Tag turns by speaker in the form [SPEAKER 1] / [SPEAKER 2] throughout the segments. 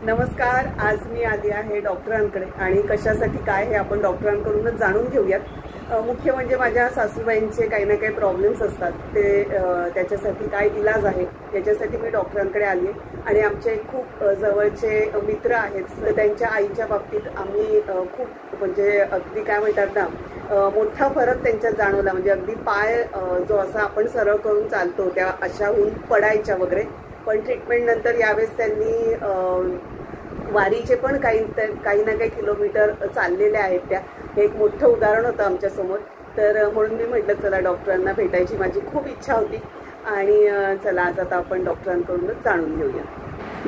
[SPEAKER 1] नमस्कार. आज मी आली आहे डॉक्टरांकडे आणि कशासाठी काय हे आपण डॉक्टरांकडूनच जाणून घेऊयात. मुख्य म्हणजे माझ्या सासूबाईंचे काही ना काही प्रॉब्लेम्स असतात, ते त्याच्यासाठी काय इलाज आहे याच्यासाठी मी डॉक्टरांकडे आली आहे. आणि आमचे खूप जवळचे मित्र आहेत, तर त्यांच्या आईच्या बाबतीत आम्ही खूप म्हणजे अगदी काय म्हणतात ना, मोठा फरक त्यांच्यात जाणवला. म्हणजे अगदी पाय जो असा आपण सरळ करून चालतो त्या अशाहून पडायच्या वगैरे, पण ट्रीटमेंट नंतर यावेळेस त्यांनी वारीचे पण काही ना काही किलोमीटर चाललेले आहेत. त्या हे एक मोठं उदाहरण होतं आमच्यासमोर. तर म्हणून मी म्हटलं चला डॉक्टरांना भेटायची माझी खूप इच्छा होती आणि चला आज आता आपण डॉक्टरांकडूनच जाणून घेऊया.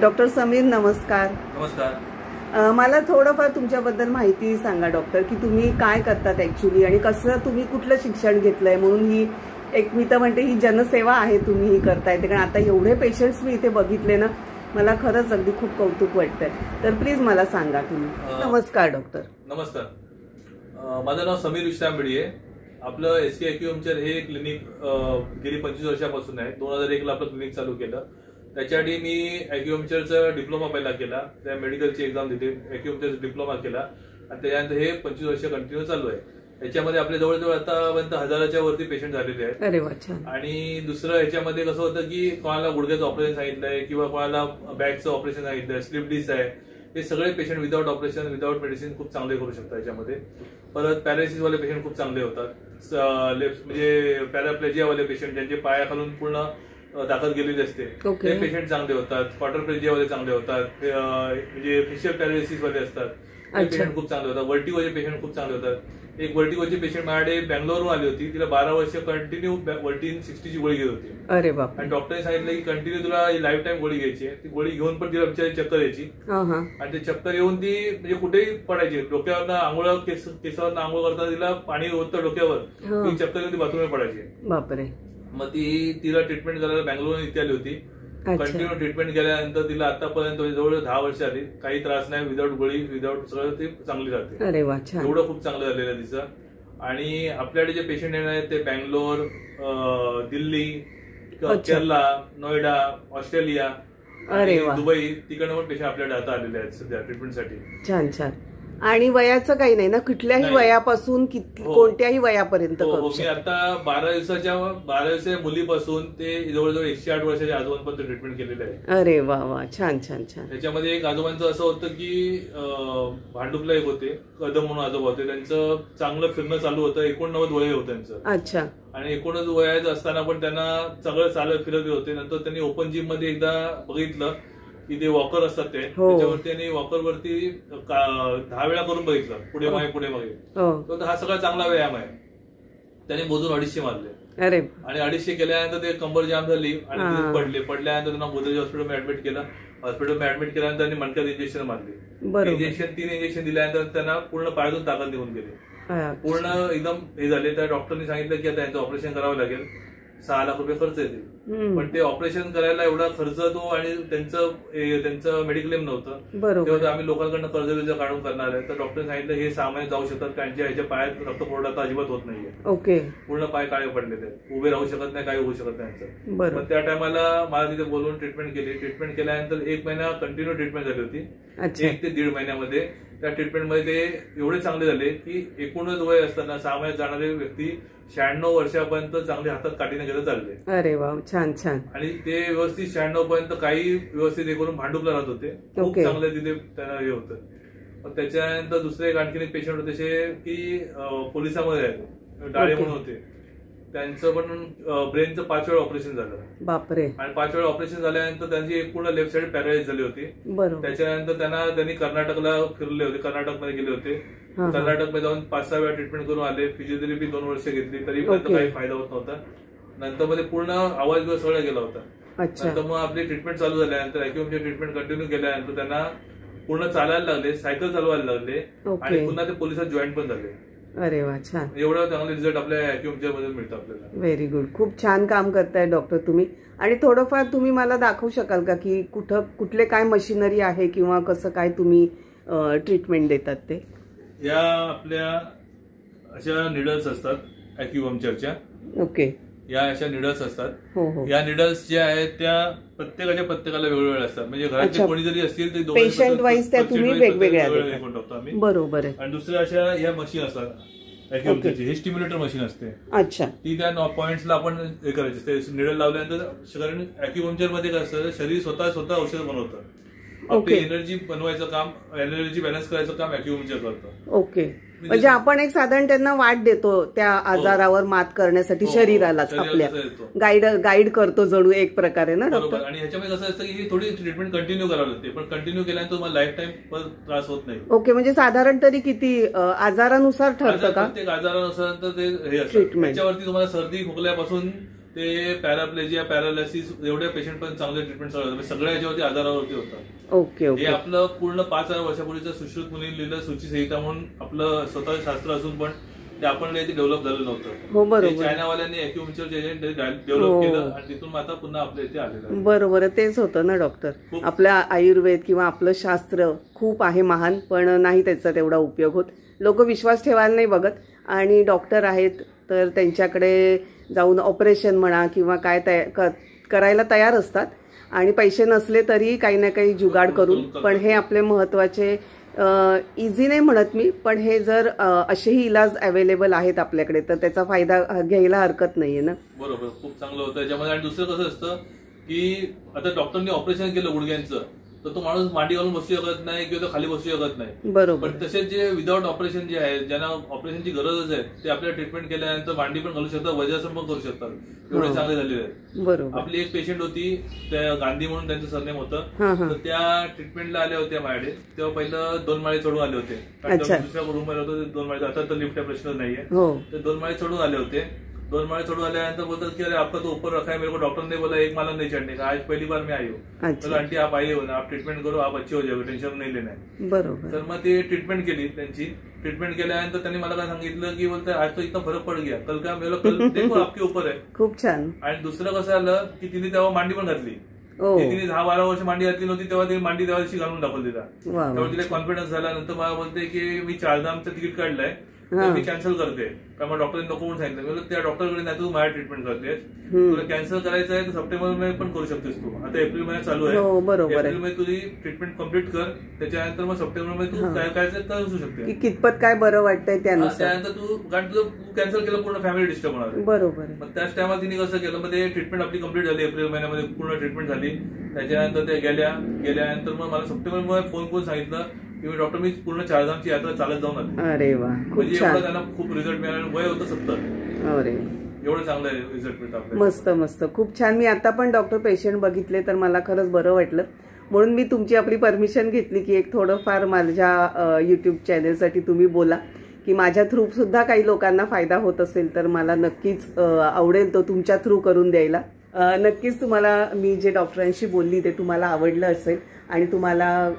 [SPEAKER 1] डॉक्टर समीर, नमस्कार.
[SPEAKER 2] नमस्कार.
[SPEAKER 1] मला थोडंफार तुमच्याबद्दल माहिती सांगा डॉक्टर, की तुम्ही काय करतात ऍक्च्युली आणि कसं तुम्ही कुठलं शिक्षण घेतलंय. म्हणून ही एक मी तर म्हणते ही जनसेवा आहे तुम्ही ही करताय ते, कारण आता एवढे पेशंट्स मी इथे बघितले ना, मला खरंच अगदी खूप कौतुक वाटतंय. तर प्लीज मला सांगा तुम्ही. नमस्कार डॉक्टर.
[SPEAKER 2] नमस्कार. माझं नाव समीर विश्राम भिडिये. आपलं एसके ॲक्युपंक्चर हे क्लिनिक गेली 25 वर्षापासून आहे. 2001ला आपलं क्लिनिक चालू केलं. त्याच्याआधी मी ॲक्युपंक्चरचा डिप्लोमा पहिला केला, त्या मेडिकलची एक्झाम दिली, ॲक्युपंक्चरचा डिप्लोमा केला आणि त्याच्यानंतर हे 25 वर्ष कंटिन्यू चालू आहे. याच्यामध्ये आपल्या जवळजवळ आतापर्यंत 1000च्या वरती पेशंट झालेले आहेत.
[SPEAKER 1] अरे वा, छान.
[SPEAKER 2] आणि दुसरं ह्याच्यामध्ये कसं होतं की कोणाला गुडघ्याचं ऑपरेशन सांगितलंय किंवा कोणाला बॅकचं ऑपरेशन सांगितलंय, स्लिप डिस्क आहे, हे सगळे patient without operation without medicine खूप चांगले करू शकतात याच्यामध्ये. परत पॅरालिसिस वाले पेशंट खूप चांगले होतात. म्हणजे पॅराप्लेजियावाले पेशंट ज्यांचे पायाखालून पूर्ण ताकद गेलेली असते ते पेशंट चांगले होतात. क्वाड्रप्लेजियावाले चांगले होतात. म्हणजे फेशियल पॅरालिसिस वाले असतात ते पेशंट खूप चांगले होतात. वर्टिगोचे पेशंट खूप चांगले होतात. एक वर्टिगोची पेशंट माझ्याकडे बँगलोरवरून आली होती. तिला 12 वर्ष कंटिन्यू वर्टिन 60ची गोळी घेत होती.
[SPEAKER 1] अरे बाप.
[SPEAKER 2] आणि डॉक्टरने सांगितलं की कंटिन्यू तुला लाईफ टाईम गोळी घ्यायची आहे. ती गोळी घेऊन पण तिला बिचारी चक्कर यायची आणि ते चक्कर येऊन ती म्हणजे कुठेही पडायची. डोक्यावरनं आंघोळ केसावरनं आंघोळ करताना तिला पाणी होतं डोक्यावर, ती चक्कर येऊन ती बाथरूमवर पडायची.
[SPEAKER 1] बापरे.
[SPEAKER 2] मग तिला ट्रीटमेंट करायला बँगलोरवरून इथे आली होती. कंटिन्यू ट्रीटमेंट केल्यानंतर तिला आतापर्यंत जवळ 10 वर्ष आली, काही त्रास नाही, विदाउट गोळी विदाउट सगळं ती चांगली राहते.
[SPEAKER 1] अरे वा, छान.
[SPEAKER 2] एवढं खूप चांगलं झालेलं आहे तिचं. आणि आपल्याकडे जे पेशंट येणार आहेत ते बँगलोर, दिल्ली, केरला, नोएडा, ऑस्ट्रेलिया, दुबई, तिकडनं पण पेशंट आपल्याकडे आता आलेले आहेत सध्या ट्रीटमेंटसाठी.
[SPEAKER 1] छान छान. आणि वयाचं काही नाही ना, कुठल्याही वयापासून कोणत्याही वयापर्यंत करू शकतो.
[SPEAKER 2] मी आता 12 दिवसाच्या मुलीपासून ते जवळजवळ 108 वर्षाच्या आजोबांपर्यंत ट्रीटमेंट केलेलं आहे.
[SPEAKER 1] अरे वा वा, छान छान छान.
[SPEAKER 2] त्याच्यामध्ये एक आजोबांचं असं होतं की भांडुपला एक होते, कदम म्हणून आजोबा होते, त्यांचं चांगलं फिरणं चालू होतं. 89 वय होतं त्यांचं.
[SPEAKER 1] अच्छा.
[SPEAKER 2] आणि 89 वयाचं असताना पण त्यांना सगळं चालत फिरत होते. नंतर त्यांनी ओपन जिम मध्ये एकदा बघितलं की ते वॉकर असतात त्याच्यावरती, आणि वॉकरवरती 10 वेळा करून बघितलं, पुढे मागे पुढे मागे. तर हा सगळा चांगला व्यायाम आहे. त्याने मोजून 250 मारले.
[SPEAKER 1] अरे. आणि
[SPEAKER 2] 250 केल्यानंतर ते कंबर जाम झाली आणि पडल्यानंतर त्यांना गोदरेज हॉस्पिटलमध्ये ऍडमिट केलं. हॉस्पिटलमध्ये ऍडमिट केल्यानंतर त्यांनी मणक्यात इंजेक्शन मारली. इंजेक्शन 3 इंजेक्शन दिल्यानंतर त्यांना पूर्ण पायातून ताकद निघून गेली, पूर्ण एकदम हे झाले. त्या डॉक्टरने सांगितलं की आता यांचं ऑपरेशन करावं लागेल, 6 लाख रुपये खर्च येतील. पण ते ऑपरेशन करायला एवढा खर्च तो, आणि त्यांचं मेडिक्लेम नव्हतं तेव्हा आम्ही लोकांकडनं कर्ज काढून करणार आहे. तर डॉक्टरने सांगितलं हे 6 महिने जाऊ शकतात, कारण ह्याच्या पायात रक्तपुरवठा अजिबात होत नाहीये.
[SPEAKER 1] ओके.
[SPEAKER 2] पूर्ण पाय काळे पडलेले आहेत, उभे राहू शकत नाही, काही होऊ शकत नाही त्यांचं. मग त्या टायमाला मला तिथे बोलवून ट्रीटमेंट केली. ट्रीटमेंट केल्यानंतर 1 महिना कंटिन्यू ट्रीटमेंट झाली होती. 1 ते 1.5 महिन्यामध्ये त्या ट्रीटमेंटमध्ये ते एवढे चांगले झाले की 19 वय असताना 6 महिन्यात जाणारे व्यक्ती 96 वर्षापर्यंत चांगले हातात काठीने घेत चालले.
[SPEAKER 1] अरे वा, छान छान.
[SPEAKER 2] आणि ते व्यवस्थित 96 पर्यंत काही व्यवस्थित हे करून भांडुपला राहत होते. खूप चांगलं तिथे त्यांना हे होतं. त्याच्यानंतर दुसरे एक आणखीन एक पेशंट होते जे की पोलिसामध्ये आहेत, डाळे म्हणून होते. त्यांचं पण ब्रेनचं 5 वेळा ऑपरेशन झालं. बापरे. आणि 5 वेळा ऑपरेशन झाल्यानंतर त्यांची एक पूर्ण लेफ्ट साईड पॅरालाइज झाली होती. त्याच्यानंतर त्यांनी कर्नाटकला फिरले होते, कर्नाटकमध्ये गेले होते. कर्नाटकमध्ये जाऊन 5-6 वेळा ट्रीटमेंट करून आले. फिजिओथेरपी 2 वर्ष घेतली, तरी पण काही फायदा होत नव्हता. नंतर मध्ये पूर्ण आवाज सगळा गेला होता. नंतर मग आपली ट्रीटमेंट चालू झाल्यानंतर, ॲक्युपंक्चर ट्रीटमेंट कंटिन्यू केल्यानंतर त्यांना पूर्ण चालायला लागले, सायकल चालवायला लागले आणि पुन्हा ते पोलिसात जॉईन पण झाले.
[SPEAKER 1] अरे वा, छान.
[SPEAKER 2] एवढं चांगले रिझल्ट आपल्या ॲक्युपंक्चर मध्ये मिळतं आपल्याला.
[SPEAKER 1] Very good. खूप छान काम करताय डॉक्टर तुम्ही. आणि थोडंफार तुम्ही मला दाखवू शकाल का की कुठले काय मशिनरी आहे किंवा कसं काय तुम्ही ट्रीटमेंट देतात ते?
[SPEAKER 2] या आपल्या अशा निडल्स असतात ॲक्युपंक्चरच्या.
[SPEAKER 1] ओके.
[SPEAKER 2] या अशा निडल्स असतात. या निडल्स ज्या आहेत त्या प्रत्येकाला वेगवेगळ्या असतात. म्हणजे घरात कोणी जरी असतील तरी
[SPEAKER 1] पेशंट वाईज त्या तुम्ही वेगवेगळ्या
[SPEAKER 2] टाकतो आम्ही.
[SPEAKER 1] बरोबर आहे.
[SPEAKER 2] आणि दुसऱ्या अशा या मशीन असतात ॲक्युपंक्चरची. हे स्टिम्युलेटर मशीन असते.
[SPEAKER 1] अच्छा.
[SPEAKER 2] ती त्या पॉइंट्सला आपण हे करायची. निडल लावल्यानंतर कारण ॲक्युपंक्चर मध्ये काय असतं, शरीर स्वतः औषध बनवतं. आपली एनर्जी बनवायचं काम, एनर्जी बॅलन्स करायचं काम ॲक्युपंक्चर करतं.
[SPEAKER 1] ओके. म्हणजे आपण एक साधारण त्यांना वाट देतो त्या आजारावर मात करण्यासाठी शरीरालाच आपल्या गाईड करतो जणू एक प्रकारे ना डॉक्टर.
[SPEAKER 2] आणि ह्याच्यामध्ये कसं असतं की थोडी ट्रीटमेंट कंटिन्यू करावी लागते, पण कंटिन्यू केल्यानंतर तुम्हाला लाईफ टाईम त्रास होत नाही.
[SPEAKER 1] ओके. म्हणजे साधारण तरी किती आजारानुसार ठरतं का?
[SPEAKER 2] प्रत्येक आजारानुसार तर ते हे असतं. त्याच्यावरती तुम्हाला सर्दी खोकल्यापासून ते पॅराप्लेजिया, पॅरालिसिस एवढ्या पेशंट पण चांगले ट्रीटमेंट सगळ्या याच्यावरती आजारावरती होतात.
[SPEAKER 1] ओके.
[SPEAKER 2] हे आपलं पूर्ण 5,000 वर्षापूर्वीचं सुश्रुत मुनींनी लिहिलं सूची संहिता म्हणून आपलं स्वतःचं शास्त्र असून पण ते आपण काही डेव्हलप झालं नव्हतं.
[SPEAKER 1] हो बरोबर.
[SPEAKER 2] चायनावाल्यांनी ॲक्युपंक्चरचे एजंट डेव्हलप केलं आणि तिथून आता पुन्हा आपल्या इथे आलेलं.
[SPEAKER 1] बरोबर. तेच होतं ना डॉक्टर. आपलं आयुर्वेद किंवा आपलं शास्त्र खूप आहे महान, पण नाही त्याचा तेवढा उपयोग होत. लोक विश्वास ठेवायला नाही बघत आणि डॉक्टर आहेत तर त्यांच्याकडे जाऊन ऑपरेशन म्हणा किंवा काय करायला तयार असतात आणि पैसे नसले तरी काही ना काही जुगाड करून. पण हे आपले महत्वाचे इझी नाही म्हणत मी, पण हे जर असेही इलाज अवेलेबल आहेत आपल्याकडे तर त्याचा फायदा घ्यायला हरकत नाहीये ना.
[SPEAKER 2] बरोबर. खूप चांगलं होतं याच्यामध्ये. आणि दुसरं कसं असतं की आता डॉक्टरने ऑपरेशन केलं गुडघ्यांचं तर तो माणूस मांडी घालून बसू शकत नाही किंवा तो खाली बसू शकत नाही.
[SPEAKER 1] बरोबर.
[SPEAKER 2] पण तसेच जे विदाउट ऑपरेशन जे आहे, ज्यांना ऑपरेशनची गरजच आहे, ते आपल्याला ट्रीटमेंट केल्यानंतर मांडी पण घालू शकतात, वज्रासन पण करू शकतात. एवढे चांगले झालेले आहेत.
[SPEAKER 1] बरोबर.
[SPEAKER 2] आपली एक पेशंट होती, त्या गांधी म्हणून त्यांचं सरनेम होतं, तर त्या ट्रीटमेंटला आल्या होत्या माझ्याकडे. तेव्हा पहिलं 2 माळे चढून आले होते. दुसऱ्या रूममध्ये होतं 2 माळे. आता तर लिफ्टचा प्रश्न नाहीये. तर 2 माळे चढून आले होते. 2 माळे चढ़ आल्यानंतर बोलतात की अरे आपका तो ऊपर रखा है, मेरे को डॉक्टर ने बोला 1 माला नहीं चढ़ने का, आज पहली बार मैं आई हूँ. तर आंटी आप आइए हो ना, आप ट्रीटमेंट करो, आप अच्छे हो जाओगे, टेन्शन नाही लेना है.
[SPEAKER 1] बरोबर.
[SPEAKER 2] तर मग ते ट्रीटमेंट केली. त्यांची ट्रीटमेंट केल्यानंतर त्यांनी मला काय सांगितलं की बोलतात आज तो इतना फरक पड गया, कल का मेरा कल देखो आपके ऊपर है.
[SPEAKER 1] खूप छान.
[SPEAKER 2] आणि दुसरं कसं आलं की तिने तेव्हा मांडी पण घातली. तिने 10-12 वर्ष मांडी घातली नव्हती, तेव्हा ती मांडी त्या दिवशी घालून दाखवली तिला. तेव्हा तिला कॉन्फिडन्स झाला. नंतर मला बोलते की मी 4 धामचं तिकीट काढलंय, मी कॅन्सल करते. त्यामुळे डॉक्टरने नको म्हणून सांगितलं. त्या डॉक्टरकडे नाही तू माझ्या ट्रीटमेंट करतेस, तुला कॅन्सल करायचं आहे तर सप्टेंबर मध्ये पण करू शकतेस तू. आता एप्रिल महिन्यात चालू आहे, एप्रिल मध्ये तुझी ट्रीटमेंट कम्प्लीट कर, त्याच्यानंतर मग सप्टेंबर मध्ये तू काय करायचं करू शकते.
[SPEAKER 1] कितपत काय बरं वाटतंय
[SPEAKER 2] त्यानंतर तू, कारण तुझं कॅन्सल केलं पूर्ण फॅमिली डिस्टर्ब होणार.
[SPEAKER 1] बरोबर.
[SPEAKER 2] मग त्याच टायमाला तिने कसं केलं, मग ते ट्रीटमेंट आपली कम्प्लीट झाली, एप्रिल महिन्यामध्ये पूर्ण ट्रीटमेंट झाली. त्याच्यानंतर ते गेल्यानंतर मग मला सप्टेंबर मध्ये फोन करून सांगितलं की डॉक्टर मी पूर्ण 4 धामची यात्रा चालत जाऊन आली.
[SPEAKER 1] अरे वा.
[SPEAKER 2] म्हणजे एवढं त्यांना खूप रिझल्ट मिळाला. वय होतं 70.
[SPEAKER 1] अरे
[SPEAKER 2] एवढं चांगलं रिझल्ट मिळतात.
[SPEAKER 1] मस्त मस्त. खूप छान. मी आता पण डॉक्टर पेशंट बघितले तर मला खरंच बरं वाटलं. म्हणून मी तुमची आपली परमिशन घेतली की एक थोडंफार माझ्या युट्यूब चॅनलसाठी तुम्ही बोला की माझ्या थ्रू सुद्धा काही लोकांना फायदा होत असेल तर मला नक्कीच आवडेल तो तुमच्या थ्रू करून द्यायला. नक्कीच तुम्हाला मी जे डॉक्टरांशी बोलली ते तुम्हाला आवडलं असेल आणि तुम्हाला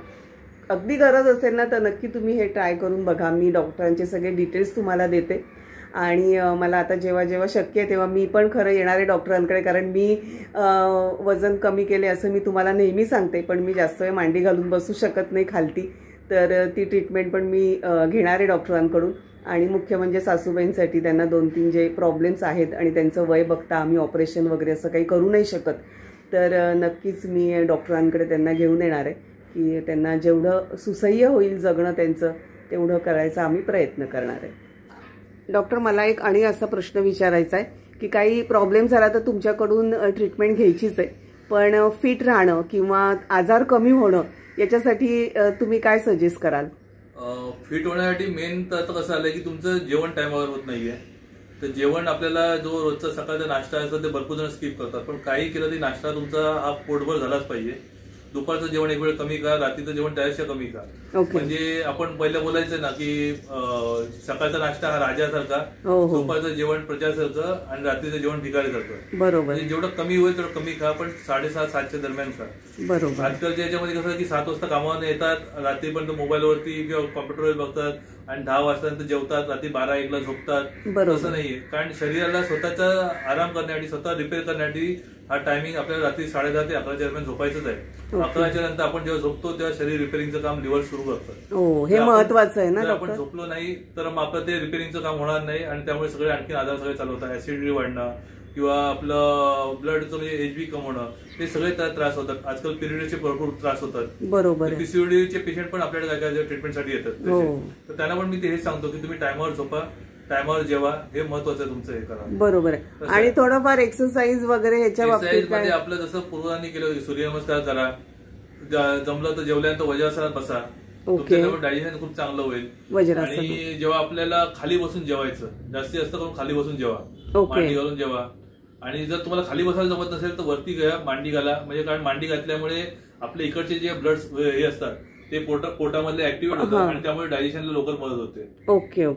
[SPEAKER 1] अगदी गरज असेल ना तर नक्की तुम्ही हे ट्राय करून बघा. मी डॉक्टरांचे सगळे डिटेल्स तुम्हाला देते आणि मला आता जेव्हा जेव्हा शक्य आहे तेव्हा मी पण खरं येणार आहे डॉक्टरांकडे, कारण मी वजन कमी केले असं मी तुम्हाला नेहमी सांगते, पण मी जास्त वेळ मांडी घालून बसू शकत नाही खालती. तर ती ट्रीटमेंट पण मी घेणार आहे डॉक्टरांकडून. आणि मुख्य म्हणजे सासूबाईंसाठी त्यांना 2-3 जे प्रॉब्लेम्स आहेत आणि त्यांचं वय बघता आम्ही ऑपरेशन वगैरे असं काही करू नाही शकत, तर नक्कीच मी डॉक्टरांकडे त्यांना घेऊन येणार आहे की त्यांना जेवढं सुसह्य होईल जगणं त्यांचं तेवढं करायचा आम्ही प्रयत्न करणार आहे. डॉक्टर मला एक आणि असा प्रश्न विचारायचा आहे की काही प्रॉब्लेम झाला तर तुमच्याकडून ट्रीटमेंट घ्यायचीच आहे, पण फिट राहणं किंवा आजार कमी होणं याच्यासाठी तुम्ही काय सजेस्ट कराल?
[SPEAKER 2] फिट होण्यासाठी मेन तर आता कसं आलंय की तुमचं जेवण टायमावर होत नाहीये. तर जेवण आपल्याला जो रोजचा सकाळचा नाश्ता असतो ते भरपूर जण स्किप करतात, पण काही केलं तरी नाश्ता तुमचा हा पोटभर झालाच पाहिजे. दुपारचं जेवण एक वेळ कमी का, रात्रीचं जेवण त्यापेक्षा कमी का. म्हणजे आपण पहिलं बोलायचं ना की सकाळचा नाश्ता हा राजासारखा, दुपारचं जेवण प्रजासारखं आणि रात्रीचं जेवण भिकारीसारखं.
[SPEAKER 1] बरोबर.
[SPEAKER 2] म्हणजे जेवढं कमी होईल तेवढं कमी खा, पण 6:30-7च्या दरम्यान खा.
[SPEAKER 1] बरोबर.
[SPEAKER 2] आजकालच्या याच्यामध्ये कसं की 7 वाजता कामावर येतात, रात्रीपर्यंत मोबाईलवरती किंवा कॉम्प्युटरवर बघतात आणि 10 वाजता जेवतात, रात्री 12-1ला झोपतात. तसं नाहीये, कारण शरीराला स्वतःचा आराम करण्यासाठी, स्वतः रिपेअर करण्यासाठी हा टायमिंग आपल्याला रात्री 10:30 ते 11च्या दरम्यान झोपायचंच आहे. 11च्या नंतर आपण जेव्हा झोपतो तेव्हा शरीर रिपेअरिंगचं काम रिव्हर्स सुरू करतं.
[SPEAKER 1] हे महत्वाचं आहे ना.
[SPEAKER 2] जर आपण झोपलो नाही तर मग आपलं ते रिपेअरिंगचं काम होणार नाही आणि त्यामुळे सगळे आणखी आजार सगळे चालू होतात. ऍसिडिटी वाढणं, किंवा आपलं ब्लडचं म्हणजे एचबी कम होणं, हे सगळे त्रास होतात. आजकाल पिरियडचे भरपूर त्रास होतात.
[SPEAKER 1] बरोबर.
[SPEAKER 2] पीसीओडीचे पेशंट पण आपल्याकडे काय काय ट्रीटमेंटसाठी येतात. तर त्यांना पण मी ते हेच सांगतो की तुम्ही टायमावर झोपा, टायमावर जेवा, हे महत्वाचं आहे तुमचं हे करा.
[SPEAKER 1] बरोबर आहे. आणि थोडंफार एक्सरसाइज वगैरे ह्याच्या बाबतीत
[SPEAKER 2] मध्ये आपलं जसं पूर्वांनी केलं, सूर्यनमस्कार करा, जमलं तर जेवल्यानंतर वज्रासनात बसा, तुमचं डायजेशन खूप चांगलं होईल. आणि जेव्हा आपल्याला खाली बसून जेवायचं, जास्तीत जास्त करून खाली बसून जेवा, मांडी घालून जेवा. आणि जर तुम्हाला खाली बसायला जमत नसेल तर वरती घ्या, मांडी घाला. म्हणजे कारण मांडी घातल्यामुळे आपले इकडचे जे ब्लड हे असतात ते पोटामधले ऍक्टिव्हेट होतात आणि त्यामुळे डायजेशनला लवकर मदत होते.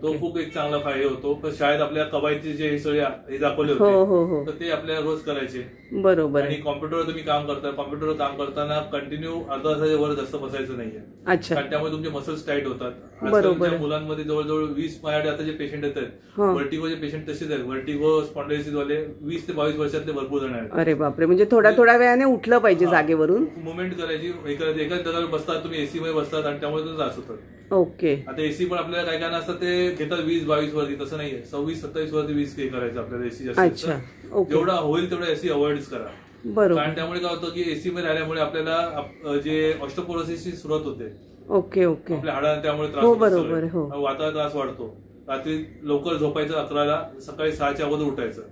[SPEAKER 2] तो खूप एक चांगला फायदा होतो. शाळेत आपल्या कवायतीचे जे हे सगळे हे दाखवले होते तर ते आपल्याला रोज करायचे.
[SPEAKER 1] बरोबर.
[SPEAKER 2] आणि कॉम्प्युटरवर तुम्ही काम करता, कॉम्प्युटरवर काम करताना कंटिन्यू अर्धा तासाच्या वर जास्त बसायचं नाहीये. कारण त्यामुळे तुमचे मसल्स टाईट होतात. आजकालच्या मुलांमध्ये जवळजवळ 20 माझ्याकडे आता जे पेशंट येतात, व्हर्टिगोचे पेशंट तसेच आहेत. व्हर्टिगो स्पॉन्डिलोसिस वाले 20 ते 22 वर्षातले भरपूर जण आहेत.
[SPEAKER 1] अरे बापरे. म्हणजे थोड्या वेळाने उठलं पाहिजे जागेवरून,
[SPEAKER 2] मुवमेंट करायची. एकाच जागेवर बसतात तुम्ही, एसी मध्ये बसतात आणि त्यामुळे त्रास होतात.
[SPEAKER 1] ओके.
[SPEAKER 2] आता एसी पण आपल्याला काय काय असतात ते घेतात 20-22 वरती, तसं नाहीये. 26-27 वरती 20 करायचं आपल्याला एसी जास्त. जेवढा होईल तेवढा एसी अवॉइड करा. कारण त्यामुळे काय होतं की एसी मध्ये राहिल्यामुळे आपल्याला जे ऑस्टिओपोरोसिसची सुरुवात होते.
[SPEAKER 1] ओके.
[SPEAKER 2] आपल्या हाडांना त्यामुळे त्रास होतो, वातावरण त्रास वाढतो. रात्री लवकर झोपायचं 11ला, सकाळी 6च्या अगोदर उठायचं.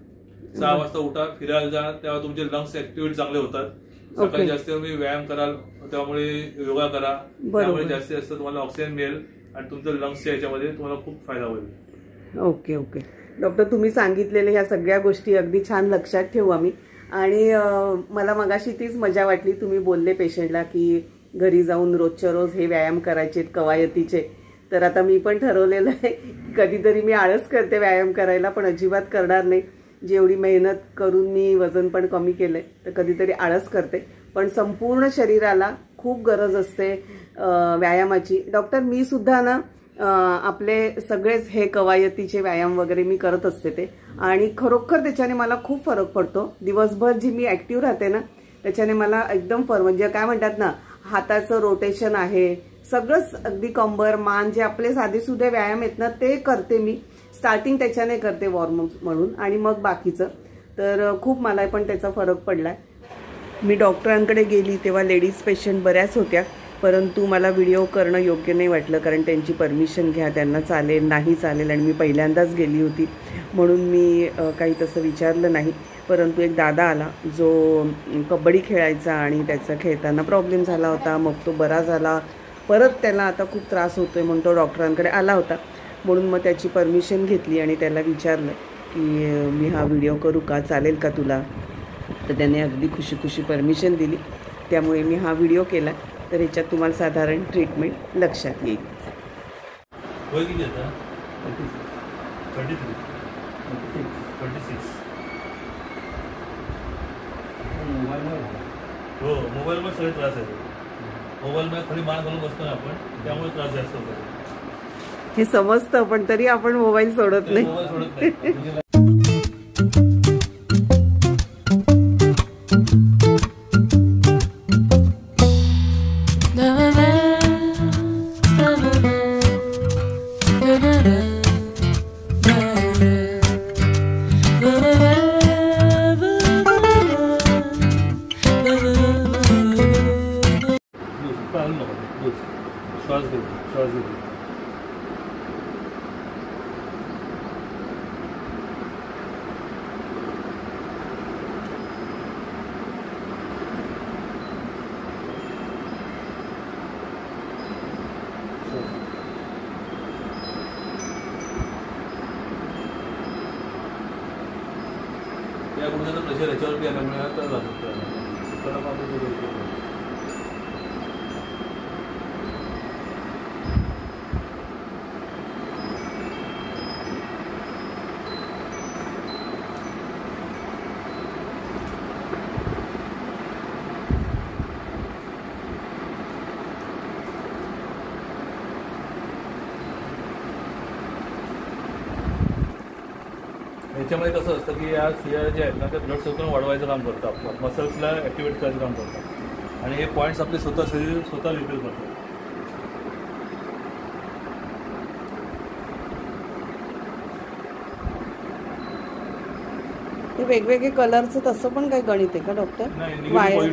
[SPEAKER 2] 6 वाजता उठा, फिरायला जा, तेव्हा तुमचे लंग्स ऍक्टिव्हेट चांगले होतात. सकाळी जास्त तुम्ही व्यायाम कराल, त्यामुळे योगा करा, त्यामुळे जास्तीत जास्त तुम्हाला ऑक्सिजन मिळेल आणि तुमच्या लंग्सच्या याच्यामध्ये तुम्हाला खूप फायदा होईल.
[SPEAKER 1] ओके. डॉक्टर, तुम्ही सांगितलेल्या ह्या सगळ्या गोष्टी अगदी छान लक्षात ठेवू आम्ही. आणि मला मगाशी तीच मजा वाटली, तुम्ही बोलले पेशंटला की घरी जाऊन रोजच्या रोज हे व्यायाम करायचे कवायतीचे. तर आता मी पण ठरवलेलं आहे, कधीतरी मी आळस करते व्यायाम करायला, पण अजिबात करणार नाही. जेवढी मेहनत करून मी वजन पण कमी केलंय तर कधीतरी आळस करते, पण संपूर्ण शरीराला खूप गरज असते व्यायामाची. डॉक्टर, मी सुद्धा ना आपले सगळेच हे कवायतीचे व्यायाम वगैरे मी करत असते ते, आणि खरोखर त्याच्याने मला खूप फरक पडतो. दिवसभर जी मी ऍक्टिव्ह राहते ना त्याच्याने मला एकदम म्हणजे काय म्हणतात ना, हाताचं रोटेशन आहे, सगळंच अगदी कंबर मान जे आपले साधे सुधे व्यायाम आहेत ना ते करते मी. स्टार्टिंग त्याच्याने करते वॉर्मअप म्हणून, आणि मग बाकीचं. तर खूप मला पण त्याचा फरक पडलाय. मी डॉक्टरांकडे गेली तेव्हा लेडीज पेशंट बऱ्याच होत्या, परंतु मला व्हिडिओ करणं योग्य नाही वाटलं, कारण त्यांची परमिशन घ्या, त्यांना चालेल नाही चालेल, आणि मी पहिल्यांदाच गेली होती म्हणून मी काही तसं विचारलं नाही. परंतु एक दादा आला जो कबड्डी खेळायचा आणि त्याचा खेळताना प्रॉब्लेम झाला होता. मग तो बरा झाला, परत त्याला आता खूप त्रास होतोय म्हणून तो डॉक्टरांकडे आला होता. म्हणून मग त्याची परमिशन घेतली आणि त्याला विचारलं की मी हा व्हिडिओ करू का, चालेल का तुला. तर त्याने अगदी खुशी परमिशन दिली, त्यामुळे मी हा व्हिडिओ केला. तर ह्याच्यात तुम्हाला साधारण ट्रीटमेंट लक्षात येईल.
[SPEAKER 2] हो, मोबाईलमध्ये सगळे त्रास आहे. मोबाईलमध्ये खाली मान घालून बसतो ना आपण, त्यामुळे त्रास जास्त होतो.
[SPEAKER 1] हे समजतं, पण तरी आपण मोबाईल सोडत नाही.
[SPEAKER 2] श्वास घेऊ. या गुडघ्याचं प्रेशर याच्यावरती आल्यामुळे आता जातो. याच्यामध्ये कसं असतं की या सुया जे आहेत ना, ते ब्लड सर्क्युलेशन वाढवायचं काम करतं, आपलं मसल्सला ॲक्टिवेट करायचं काम करतं, आणि हे पॉईंट्स आपले शरीर स्वतः रिपेअर करतात.
[SPEAKER 1] हे वेगवेगळे कलरचं तसं पण काही गणित आहे का डॉक्टर? वायर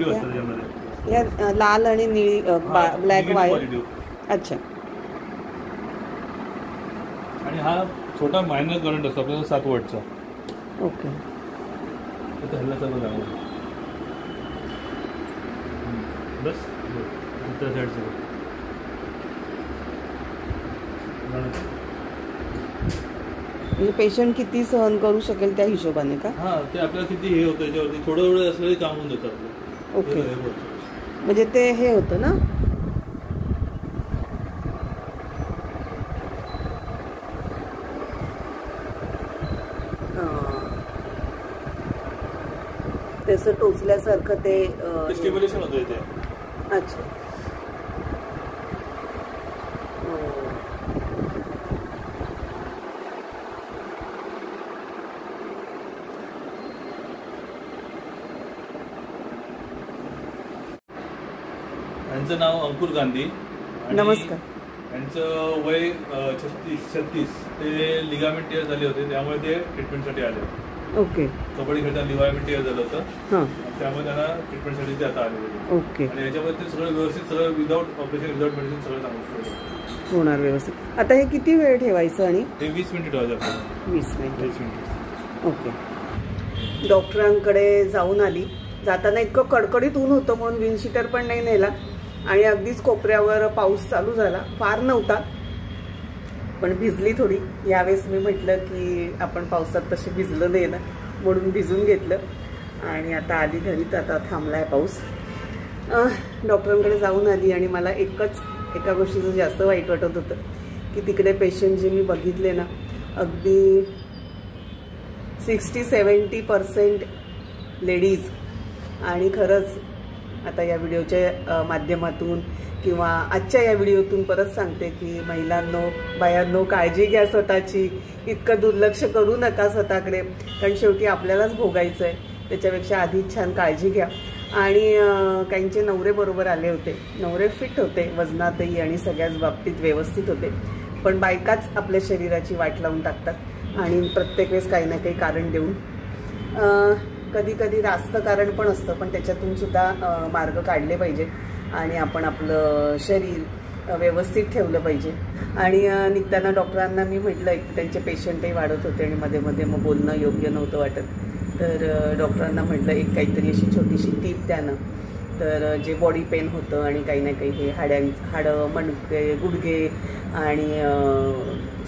[SPEAKER 1] या लाल आणि निळी ब्लॅक वायर. अच्छा.
[SPEAKER 2] आणि हा छोटा मायनर करंट असतो आपल्याला 7 वॉटचा.
[SPEAKER 1] ओके.
[SPEAKER 2] बस
[SPEAKER 1] म्हणजे पेशंट किती सहन करू शकेल त्या हिशोबाने का?
[SPEAKER 2] हा, ते आपल्याला किती हे होतं त्याच्यावरती थोडं असलं काम होऊन जातं आपलं.
[SPEAKER 1] ओके. म्हणजे ते हे होतं ना, तसं टोचल्यासारखं ते
[SPEAKER 2] स्टिम्युलेशन होतं इथे.
[SPEAKER 1] अच्छा.
[SPEAKER 2] यांचं नाव अंकुर गांधी.
[SPEAKER 1] नमस्कार.
[SPEAKER 2] यांचं वय 36 ते लिगामेंट टियर झाले होते, त्यामुळे ते ट्रीटमेंटसाठी आले.
[SPEAKER 1] ओके.
[SPEAKER 2] कबड्डी खेळताना लिगामेंट टियर झालं होतं, त्यामुळे त्यांना ट्रीटमेंटसाठी ते आता आले.
[SPEAKER 1] ओके.
[SPEAKER 2] आणि याच्यामध्ये ते सगळं व्यवस्थित, सगळं विदाऊट ऑपरेशन विदाऊट मेडिसिन सगळं चांगलं
[SPEAKER 1] होणार व्यवस्थित. आता हे किती वेळ ठेवायचं? आणि
[SPEAKER 2] ते 20 मिनिट ठेवायचं.
[SPEAKER 1] 20 मिनिट. ओके. डॉक्टरांकडे जाऊन आली. जाताना इतकं कडकडीत ऊन होतं म्हणून विंडशीटर पण नाही नेला आणि अगदीच कोपऱ्यावर पाऊस चालू झाला. फार नव्हता पण भिजली थोडी. यावेळेस मी म्हटलं की आपण पावसात तसे भिजलं नाही ना, म्हणून भिजून घेतलं आणि आता आली घरी. तर आता थांबलाय पाऊस. डॉक्टरांकडे जाऊन आली आणि मला एका गोष्टीचं जास्त वाईट वाटत होतं की तिकडे पेशंट जे मी बघितले ना, अगदी 60-70% लेडीज. आणि खरंच आता या व्हिडिओच्या माध्यमातून किंवा आजच्या या व्हिडिओतून परत सांगते की महिलांनो, बायांनो, काळजी घ्या स्वतःची. इतकं दुर्लक्ष करू नका स्वतःकडे, कारण शेवटी आपल्यालाच भोगायचं आहे. त्याच्यापेक्षा आधीच छान काळजी घ्या. आणि काहींचे नवरे बरोबर आले होते, नवरे फिट होते वजनातही आणि सगळ्याच बाबतीत व्यवस्थित होते. पण बायकाच आपल्या शरीराची वाट लावून टाकतात आणि प्रत्येक वेळेस काही ना काही कारण देऊन, कधी कधी रास्त कारण पण असतं, पण त्याच्यातून सुद्धा मार्ग काढले पाहिजे आणि आपण आपलं शरीर व्यवस्थित ठेवलं पाहिजे. आणि निघताना डॉक्टरांना मी म्हटलं की त्यांचे पेशंटही वाढत होते आणि मध्ये मध्ये मग बोलणं योग्य नव्हतं वाटत. तर डॉक्टरांना म्हटलं एक काहीतरी अशी छोटीशी टीप द्या ना. तर जे बॉडी पेन होतं आणि काही ना काही हे हाडं, मणके, गुडघे आणि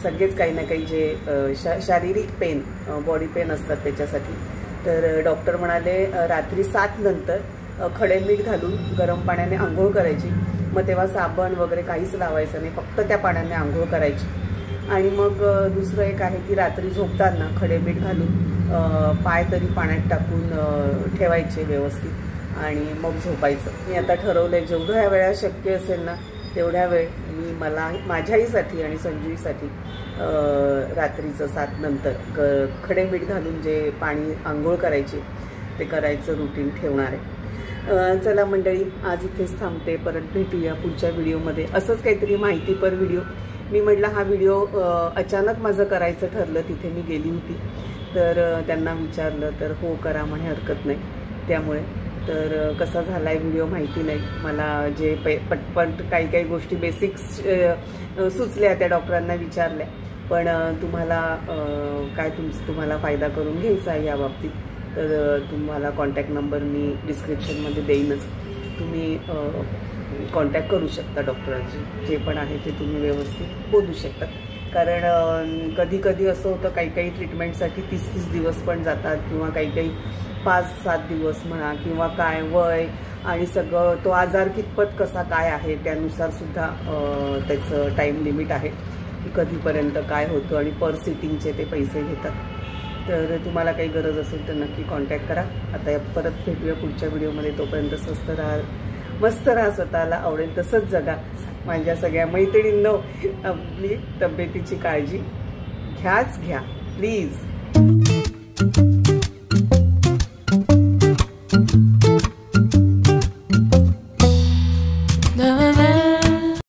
[SPEAKER 1] सगळेच काही ना काही जे शारीरिक पेन, बॉडी पेन असतात त्याच्यासाठी. तर डॉक्टर म्हणाले रात्री 7 नंतर खडे मीठ घालून गरम पाण्याने आंघोळ करायची. मग तेव्हा साबण वगैरे काहीच लावायचं नाही, फक्त त्या पाण्याने आंघोळ करायची. आणि मग दुसरं एक आहे की रात्री झोपताना खडे मीठ घालून पाय तरी पाण्यात टाकून ठेवायचे व्यवस्थित आणि मग झोपायचं. मी आता ठरवलं आहे जेवढ्या ह्या वेळा शक्य असेल ना तेवढ्या वेळ मी माझ्याहीसाठी आणि संजूसाठी रात्रीचं 7 नंतर खडे मीठ घालून जे पाणी आंघोळ करायचे ते करायचं रुटीन ठेवणार आहे. चला मंडळी, आज इथेच थांबते. परत भेटूया पुढच्या व्हिडिओमध्ये. असंच काहीतरी माहितीपर व्हिडिओ. मी म्हटलं हा व्हिडिओ अचानक माझं करायचं ठरलं. तिथे मी गेली होती तर त्यांना विचारलं तर हो करा म्हणे, हरकत नाही. त्यामुळे तर कसा झाला आहे व्हिडिओ माहिती नाही मला. जे पटपट काही गोष्टी बेसिक्स सुचल्या त्या डॉक्टरांना विचारल्या. पण तुम्हाला काय तुम्हाला फायदा करून घ्यायचा आहे या बाबतीत तर तुम्हाला कॉन्टॅक्ट नंबर मी डिस्क्रिप्शनमध्ये देईनच. तुम्ही कॉन्टॅक्ट करू शकता डॉक्टरांशी. जे पण आहे ते तुम्ही व्यवस्थित बोलू शकता. कारण कधी कधी असं होतं काही ट्रीटमेंटसाठी 30-30 दिवस पण जातात किंवा काही 5-7 दिवस म्हणा किंवा काय वय आणि सगळं तो आजार कितपत कसा काय आहे त्यानुसार सुद्धा त्याचं टाईम लिमिट आहे की कधीपर्यंत काय होतं आणि पर सिटिंगचे ते पैसे घेतात. तर तुम्हाला काही गरज असेल तर नक्की कॉन्टॅक्ट करा. आता परत भेटूया पुढच्या व्हिडिओमध्ये. तोपर्यंत स्वस्त राहा, मस्त राहा, स्वतःला आवडेल तसंच जगा. माझ्या सगळ्या मैत्रिणींनो आपली तब्येतीची काळजी घ्याच घ्या प्लीज.